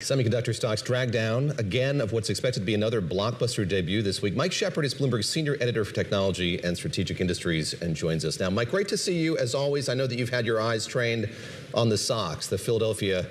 Semiconductor stocks dragged down again of what's expected to be another blockbuster debut this week. Mike Shepard is Bloomberg's senior editor for technology and strategic industries and joins us now. Mike, great to see you as always. I know that you've had your eyes trained on the SOX, the Philadelphia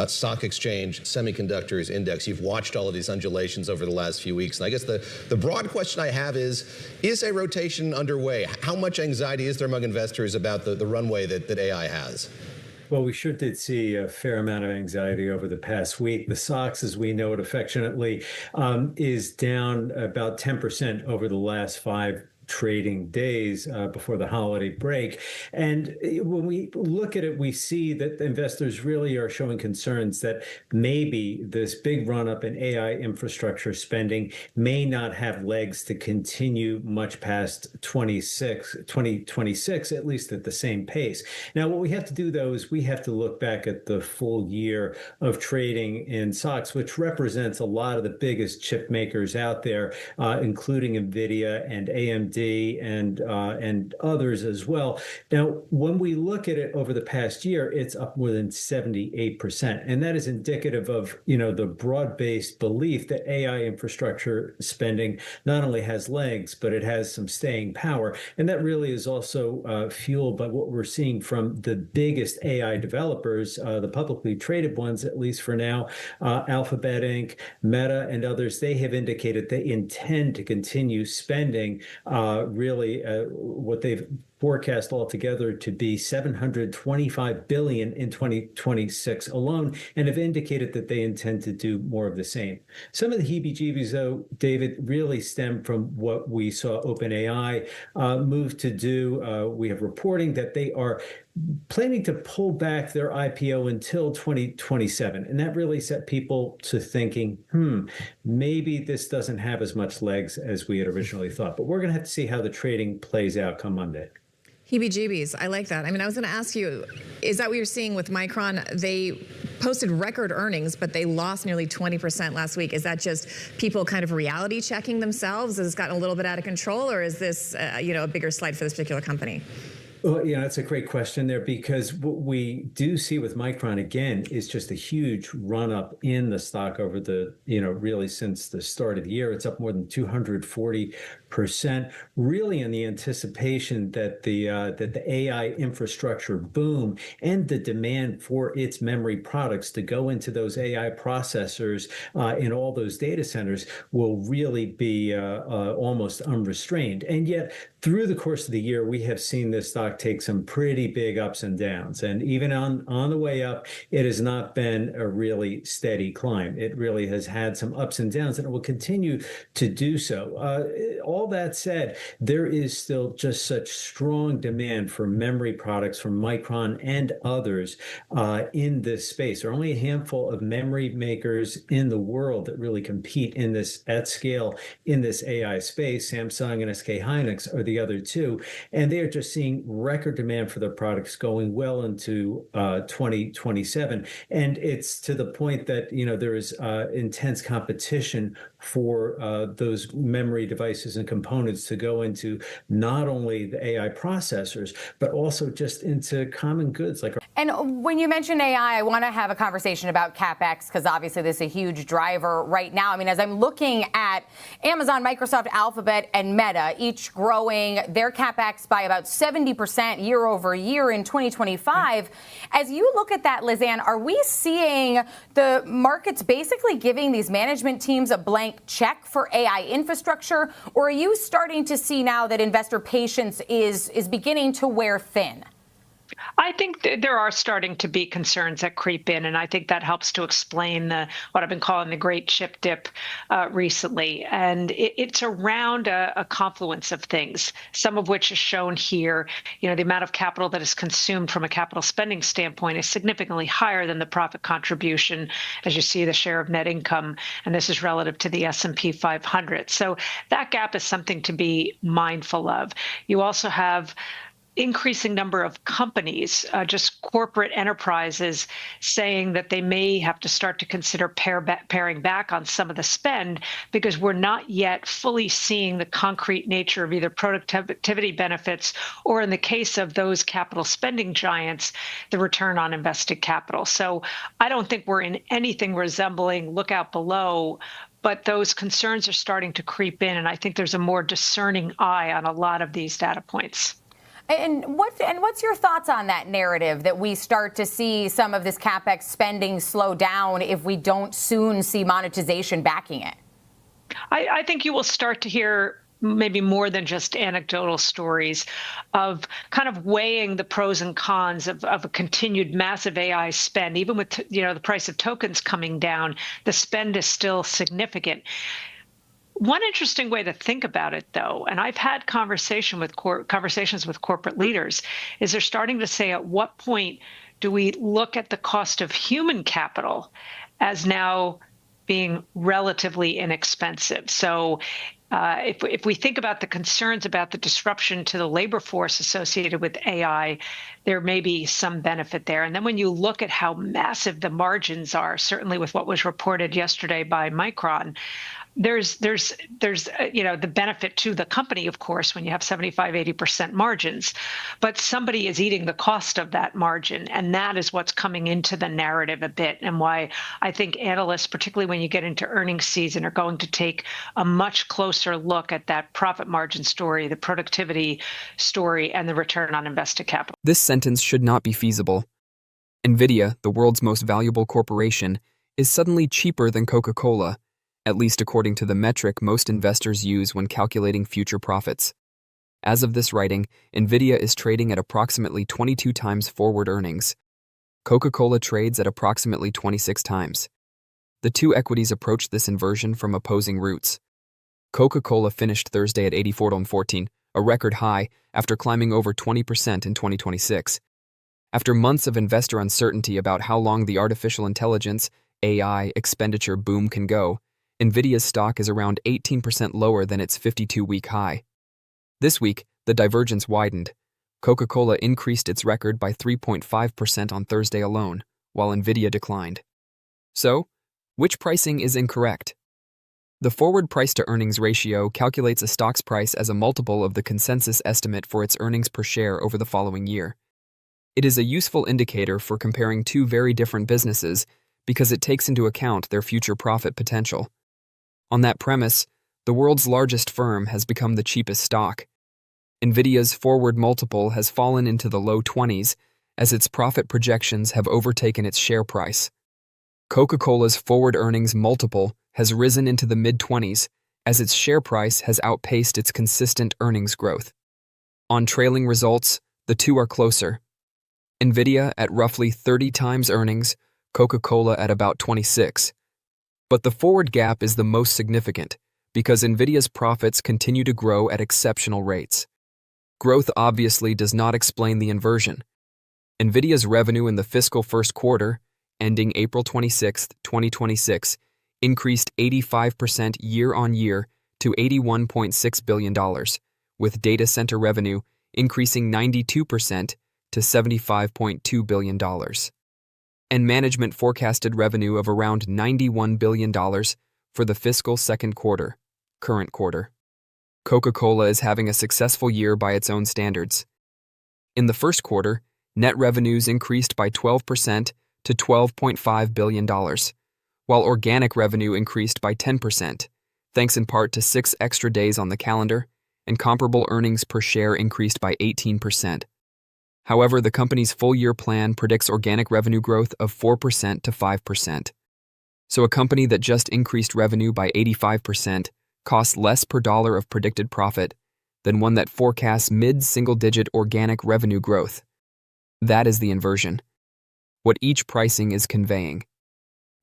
Stock Exchange Semiconductors Index. You've watched all of these undulations over the last few weeks. And I guess the broad question I have is a rotation underway? How much anxiety is there among investors about the runway that AI has? Well, we sure did see a fair amount of anxiety over the past week. The SOX, as we know it affectionately, is down about 10% over the last 5 trading days before the holiday break. And when we look at it, we see that investors really are showing concerns that maybe this big run up in AI infrastructure spending may not have legs to continue much past 2026, at least at the same pace. Now, what we have to do, though, is we have to look back at the full year of trading in SOX, which represents a lot of the biggest chip makers out there, including Nvidia and AMD and others as well. Now, when we look at it over the past year, it's up more than 78%. And that is indicative of, the broad-based belief that AI infrastructure spending not only has legs, but it has some staying power. And that really is also fueled by what we're seeing from the biggest AI developers, the publicly traded ones, at least for now, Alphabet Inc., Meta, and others. They have indicated they intend to continue spending what they've forecast altogether to be $725 billion in 2026 alone, and have indicated that they intend to do more of the same. Some of the heebie-jeebies, though, David, really stem from what we saw OpenAI move to do. We have reporting that they are planning to pull back their IPO until 2027. And that really set people to thinking, maybe this doesn't have as much legs as we had originally thought. But we're going to have to see how the trading plays out come Monday. Heebie-jeebies. I like that. I mean, I was going to ask you, is that what you're seeing with Micron? They posted record earnings, but they lost nearly 20% last week. Is that just people kind of reality checking themselves? Has it gotten a little bit out of control, or is this, a bigger slide for this particular company? Well, that's a great question there, because what we do see with Micron, again, is just a huge run up in the stock over the, really since the start of the year. It's up more than 240%, really in the anticipation that the AI infrastructure boom and the demand for its memory products to go into those AI processors in all those data centers will really be almost unrestrained. And yet, through the course of the year, we have seen this stock take some pretty big ups and downs. And even on the way up, it has not been a really steady climb. It really has had some ups and downs, and it will continue to do so. All that said, there is still just such strong demand for memory products from Micron and others in this space. There are only a handful of memory makers in the world that really compete in this at scale in this AI space. Samsung and SK Hynix are the other two, and they are just seeing record demand for their products going well into 2027. And it's to the point that, there is intense competition for those memory devices and components to go into not only the AI processors, but also just into common goods like. And when you mention AI, I want to have a conversation about CapEx, because obviously this is a huge driver right now. I mean, as I'm looking at Amazon, Microsoft, Alphabet, and Meta, each growing their CapEx by about 70% year over year in 2025. As you look at that, Lizanne, are we seeing the markets basically giving these management teams a blank check for AI infrastructure, or are you starting to see now that investor patience is beginning to wear thin? I think there are starting to be concerns that creep in, and I think that helps to explain what I've been calling the great chip dip recently. And it's around a confluence of things, some of which is shown here. The amount of capital that is consumed from a capital spending standpoint is significantly higher than the profit contribution, as you see the share of net income, and this is relative to the S&P 500. So that gap is something to be mindful of. You also have increasing number of companies, just corporate enterprises, saying that they may have to start to consider paring back on some of the spend because we're not yet fully seeing the concrete nature of either productivity benefits or, in the case of those capital spending giants, the return on invested capital. So I don't think we're in anything resembling look out below, but those concerns are starting to creep in, and I think there's a more discerning eye on a lot of these data points. And what's your thoughts on that narrative that we start to see some of this CapEx spending slow down if we don't soon see monetization backing it? I think you will start to hear maybe more than just anecdotal stories of kind of weighing the pros and cons of a continued massive AI spend. Even with the price of tokens coming down, the spend is still significant. One interesting way to think about it, though, and I've had conversations with corporate leaders, is they're starting to say, at what point do we look at the cost of human capital as now being relatively inexpensive? So if we think about the concerns about the disruption to the labor force associated with AI, there may be some benefit there. And then when you look at how massive the margins are, certainly with what was reported yesterday by Micron, there's the benefit to the company, of course, when you have 75-80% margins, but somebody is eating the cost of that margin, and that is what's coming into the narrative a bit, and why I think analysts, particularly when you get into earnings season, are going to take a much closer look at that profit margin story, the productivity story, and the return on invested capital. This sentence should not be feasible. Nvidia, the world's most valuable corporation, is suddenly cheaper than Coca-Cola, at least according to the metric most investors use when calculating future profits. As of this writing, Nvidia is trading at approximately 22 times forward earnings. Coca-Cola trades at approximately 26 times. The two equities approach this inversion from opposing routes. Coca-Cola finished Thursday at $84.14, a record high, after climbing over 20% in 2026. After months of investor uncertainty about how long the artificial intelligence, AI, expenditure boom can go, Nvidia's stock is around 18% lower than its 52-week high. This week, the divergence widened. Coca-Cola increased its record by 3.5% on Thursday alone, while Nvidia declined. So, which pricing is incorrect? The forward price-to-earnings ratio calculates a stock's price as a multiple of the consensus estimate for its earnings per share over the following year. It is a useful indicator for comparing two very different businesses because it takes into account their future profit potential. On that premise, the world's largest firm has become the cheapest stock. Nvidia's forward multiple has fallen into the low 20s as its profit projections have overtaken its share price. Coca-Cola's forward earnings multiple has risen into the mid-20s as its share price has outpaced its consistent earnings growth. On trailing results, the two are closer. Nvidia at roughly 30 times earnings, Coca-Cola at about 26. But the forward gap is the most significant because Nvidia's profits continue to grow at exceptional rates. Growth obviously does not explain the inversion. Nvidia's revenue in the fiscal first quarter, ending April 26, 2026, increased 85% year-on-year to $81.6 billion, with data center revenue increasing 92% to $75.2 billion. And management forecasted revenue of around $91 billion for the fiscal second quarter, current quarter. Coca-Cola is having a successful year by its own standards. In the first quarter, net revenues increased by 12% to $12.5 billion, while organic revenue increased by 10%, thanks in part to 6 extra days on the calendar, and comparable earnings per share increased by 18%. However, the company's full-year plan predicts organic revenue growth of 4% to 5%. So a company that just increased revenue by 85% costs less per dollar of predicted profit than one that forecasts mid-single-digit organic revenue growth. That is the inversion. What each pricing is conveying.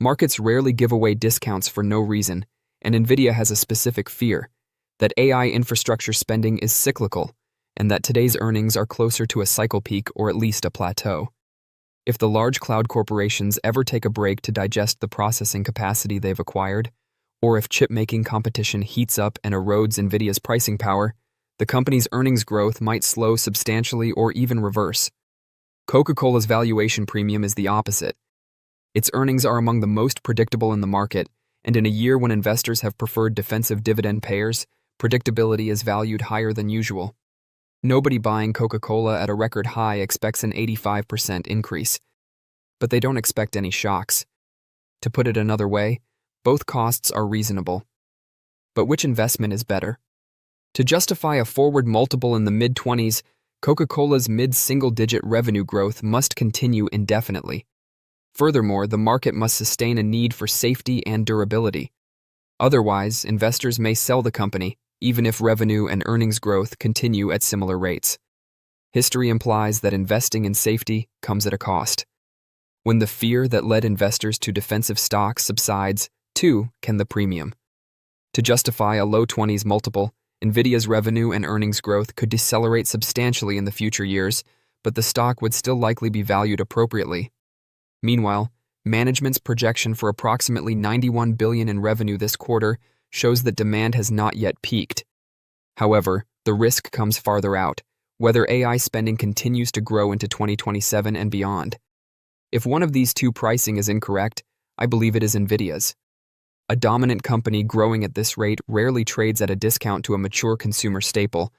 Markets rarely give away discounts for no reason, and Nvidia has a specific fear that AI infrastructure spending is cyclical and that today's earnings are closer to a cycle peak or at least a plateau. If the large cloud corporations ever take a break to digest the processing capacity they've acquired, or if chip-making competition heats up and erodes Nvidia's pricing power, the company's earnings growth might slow substantially or even reverse. Coca-Cola's valuation premium is the opposite. Its earnings are among the most predictable in the market, and in a year when investors have preferred defensive dividend payers, predictability is valued higher than usual. Nobody buying Coca-Cola at a record high expects an 85% increase, but they don't expect any shocks. To put it another way, both costs are reasonable. But which investment is better? To justify a forward multiple in the mid-20s, Coca-Cola's mid-single-digit revenue growth must continue indefinitely. Furthermore, the market must sustain a need for safety and durability. Otherwise, investors may sell the company, even if revenue and earnings growth continue at similar rates. History implies that investing in safety comes at a cost. When the fear that led investors to defensive stocks subsides, too can the premium. To justify a low 20s multiple, Nvidia's revenue and earnings growth could decelerate substantially in the future years, but the stock would still likely be valued appropriately. Meanwhile, management's projection for approximately $91 billion in revenue this quarter shows that demand has not yet peaked. However, the risk comes farther out, whether AI spending continues to grow into 2027 and beyond. If one of these two pricing is incorrect, I believe it is Nvidia's. A dominant company growing at this rate rarely trades at a discount to a mature consumer staple,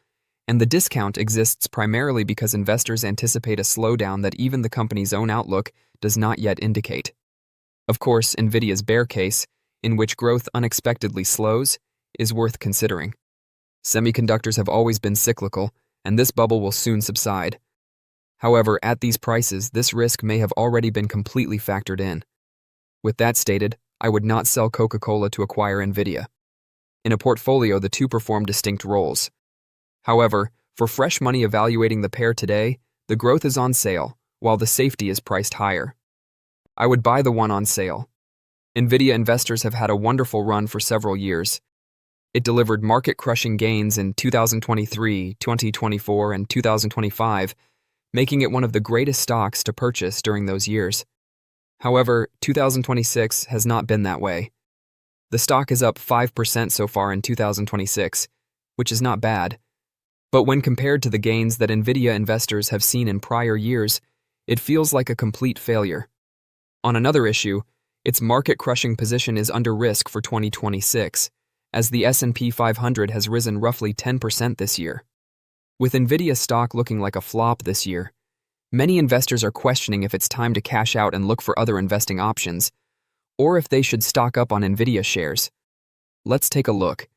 and the discount exists primarily because investors anticipate a slowdown that even the company's own outlook does not yet indicate. Of course, Nvidia's bear case, in which growth unexpectedly slows, is worth considering. Semiconductors have always been cyclical, and this bubble will soon subside. However, at these prices, this risk may have already been completely factored in. With that stated, I would not sell Coca-Cola to acquire Nvidia. In a portfolio, the two perform distinct roles. However, for fresh money evaluating the pair today, the growth is on sale, while the safety is priced higher. I would buy the one on sale. Nvidia investors have had a wonderful run for several years. It delivered market-crushing gains in 2023, 2024, and 2025, making it one of the greatest stocks to purchase during those years. However, 2026 has not been that way. The stock is up 5% so far in 2026, which is not bad. But when compared to the gains that Nvidia investors have seen in prior years, it feels like a complete failure. On another issue, its market-crushing position is under risk for 2026, as the S&P 500 has risen roughly 10% this year. With Nvidia stock looking like a flop this year, many investors are questioning if it's time to cash out and look for other investing options, or if they should stock up on Nvidia shares. Let's take a look,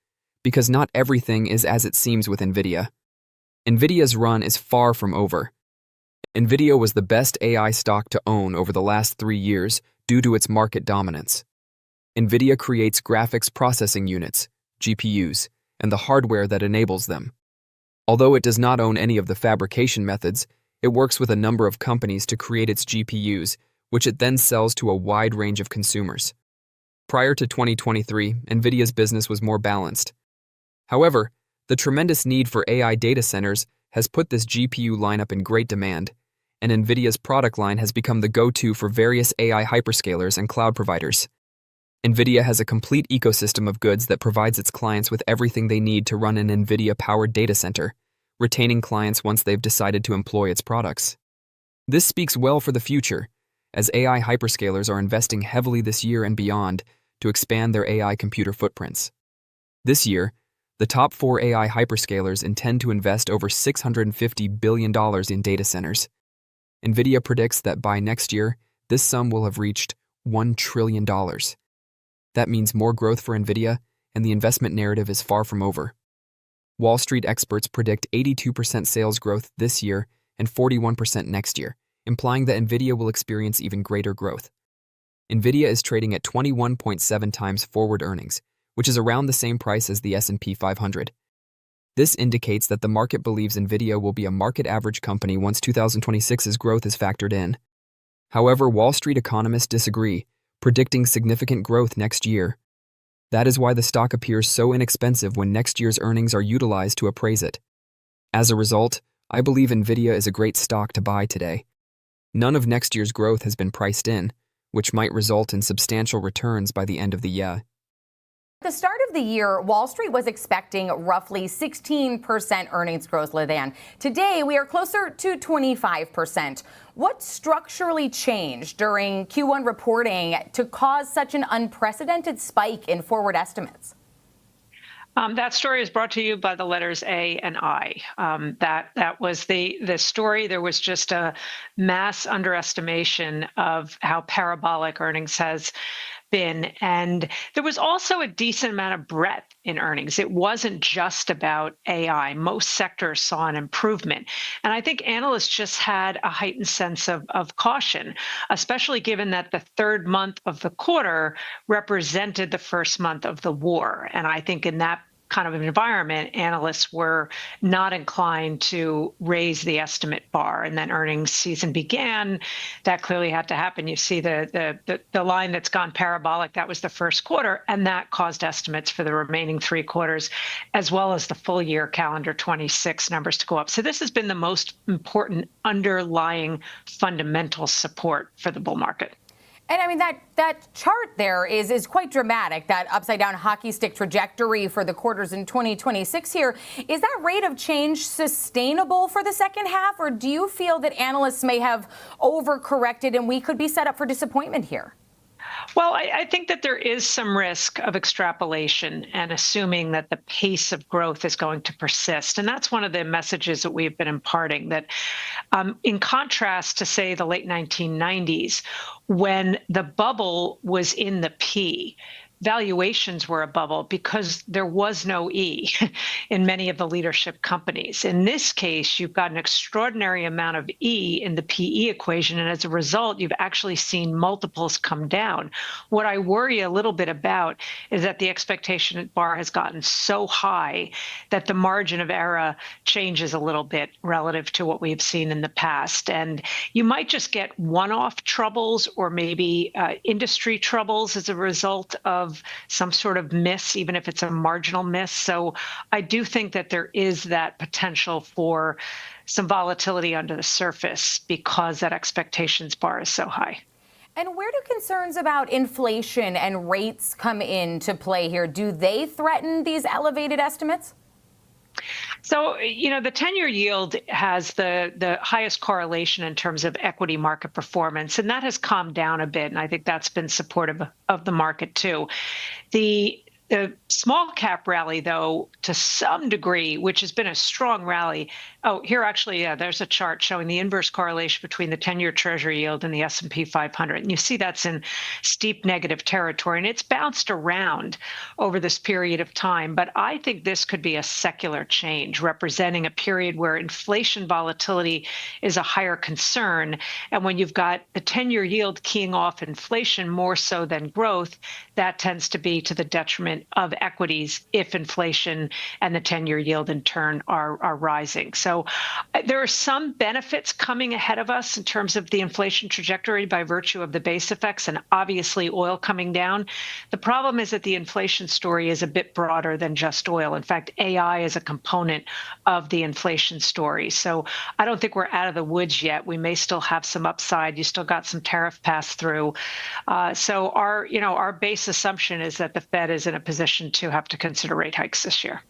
because not everything is as it seems with Nvidia. Nvidia's run is far from over. Nvidia was the best AI stock to own over the last 3 years due to its market dominance. Nvidia creates graphics processing units, GPUs, and the hardware that enables them. Although it does not own any of the fabrication methods, it works with a number of companies to create its GPUs, which it then sells to a wide range of consumers. Prior to 2023, Nvidia's business was more balanced. However, the tremendous need for AI data centers has put this GPU lineup in great demand, and Nvidia's product line has become the go-to for various AI hyperscalers and cloud providers. Nvidia has a complete ecosystem of goods that provides its clients with everything they need to run an Nvidia-powered data center, retaining clients once they've decided to employ its products. This speaks well for the future, as AI hyperscalers are investing heavily this year and beyond to expand their AI computer footprints. This year, the top 4 AI hyperscalers intend to invest over $650 billion in data centers. Nvidia predicts that by next year, this sum will have reached $1 trillion. That means more growth for Nvidia, and the investment narrative is far from over. Wall Street experts predict 82% sales growth this year and 41% next year, implying that Nvidia will experience even greater growth. Nvidia is trading at 21.7 times forward earnings, which is around the same price as the S&P 500. This indicates that the market believes Nvidia will be a market average company once 2026's growth is factored in. However, Wall Street economists disagree, predicting significant growth next year. That is why the stock appears so inexpensive when next year's earnings are utilized to appraise it. As a result, I believe Nvidia is a great stock to buy today. None of next year's growth has been priced in, which might result in substantial returns by the end of the year. the start of the year, Wall Street was expecting roughly 16% earnings growth, Ledan. Today, we are closer to 25%. What structurally changed during Q1 reporting to cause such an unprecedented spike in forward estimates? That story is brought to you by the letters A and I. That was the story. There was just a mass underestimation of how parabolic earnings has been. And there was also a decent amount of breadth in earnings. It wasn't just about AI. Most sectors saw an improvement. And I think analysts just had a heightened sense of caution, especially given that the third month of the quarter represented the first month of the war. And I think in that kind of an environment, analysts were not inclined to raise the estimate bar. And then earnings season began. That clearly had to happen. You see the line that's gone parabolic, that was the first quarter, and that caused estimates for the remaining 3 quarters, as well as the full year calendar 26 numbers to go up. So this has been the most important underlying fundamental support for the bull market. And I mean, that chart there is quite dramatic, that upside down hockey stick trajectory for the quarters in 2026 here. Is that rate of change sustainable for the second half, or do you feel that analysts may have overcorrected and we could be set up for disappointment here? Well, I think that there is some risk of extrapolation and assuming that the pace of growth is going to persist. And that's one of the messages that we've been imparting, that in contrast to, say, the late 1990s, when the bubble was in the P, valuations were a bubble because there was no E in many of the leadership companies. In this case, you've got an extraordinary amount of E in the PE equation, and as a result, you've actually seen multiples come down. What I worry a little bit about is that the expectation bar has gotten so high that the margin of error changes a little bit relative to what we've seen in the past. And you might just get one-off troubles or maybe industry troubles as a result of some sort of miss, even if it's a marginal miss. So I do think that there is that potential for some volatility under the surface because that expectations bar is so high. And where do concerns about inflation and rates come into play here? Do they threaten these elevated estimates? So, the 10-year yield has the highest correlation in terms of equity market performance, and that has calmed down a bit. And I think that's been supportive of the market, too. The small cap rally, though, to some degree, which has been a strong rally. Oh, here actually, there's a chart showing the inverse correlation between the 10-year Treasury yield and the S&P 500. And you see that's in steep negative territory. And it's bounced around over this period of time. But I think this could be a secular change, representing a period where inflation volatility is a higher concern. And when you've got the 10-year yield keying off inflation more so than growth, that tends to be to the detriment of equities if inflation and the 10-year yield in turn are rising. So there are some benefits coming ahead of us in terms of the inflation trajectory by virtue of the base effects and obviously oil coming down. The problem is that the inflation story is a bit broader than just oil. In fact, AI is a component of the inflation story. So I don't think we're out of the woods yet. We may still have some upside. You still got some tariff pass through. So our base assumption is that the Fed is in a position to have to consider rate hikes this year.